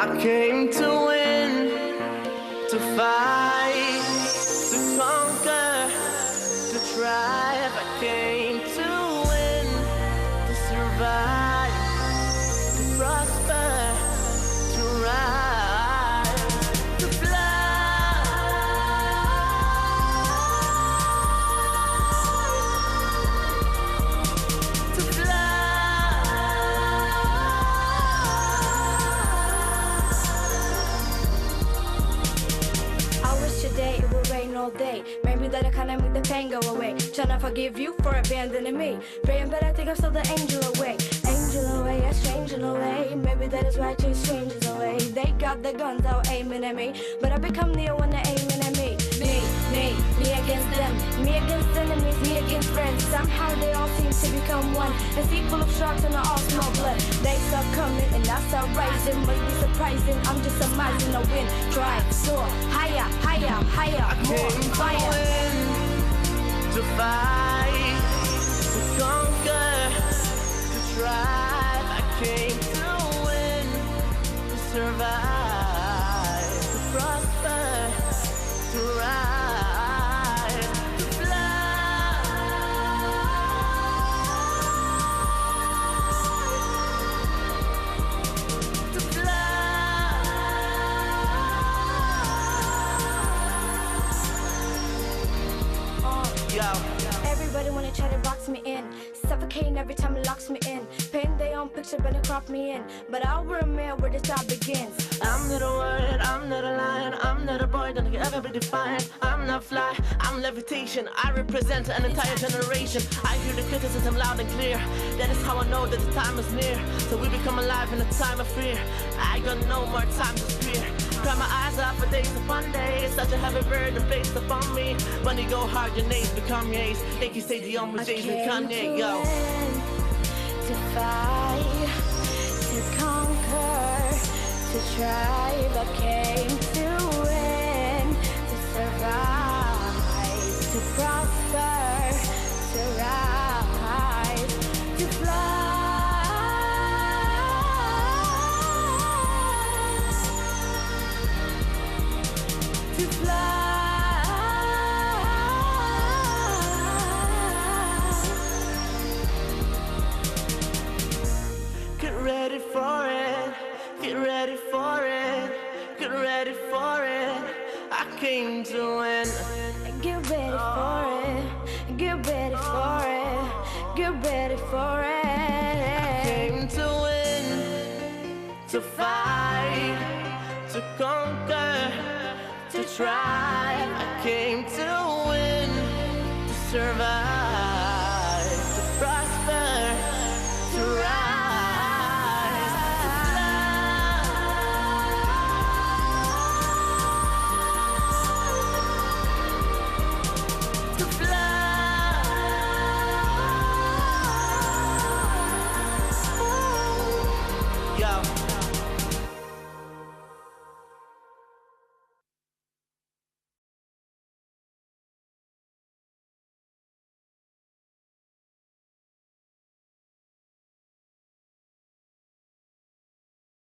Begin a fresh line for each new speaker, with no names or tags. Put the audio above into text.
I came to win, to fight, to conquer, to thrive. I came to win, to survive, to prosper, to rise, to fly, to fly.
Today it will rain all day. Maybe that I kinda make the pain go away. Tryna forgive you for abandoning me. Praying, but I think I stole the angel away. Angel away, a stranger away. Maybe that is why I chase strangers away. They got the guns out aiming at me, but I become the one that aiming at me. Me against them, me against enemies, me against friends. Somehow they all seem to become one. A sea full of sharks and all small blood. They start coming and I start rising. Must be surprising, I'm just surmising a win. Try, soar, higher, higher, higher, more fire.
To fight, to conquer, to thrive. I came to win, to survive, to prosper, to rise, to fly, to fly. Yo.
Everybody wanna try to box me in, suffocating every time it locks me in. Paint their own picture, better crop me in. But I'll remember where the start begins.
I'm not a word, I'm not a lion, I'm not a boy that can ever be defined. I'm not fly, I'm levitation. I represent an entire generation. I hear the criticism loud and clear. That is how I know that the time is near. So we become alive in a time of fear. I got no more time to fear. Cry my eyes out for days upon days. Such a heavy burden placed upon me. When you go hard, your names become yays. They can say the only days with Kanye, yo.
To fight, to conquer, to thrive. I came to win, to survive, to prosper, to rise, to fly, to fly.
Get ready for it, get ready for it, get ready for it. I came to win.
Get ready for it, get ready for it, get ready for it.
I came to win, to fight, to conquer, to thrive. I came to win, to survive.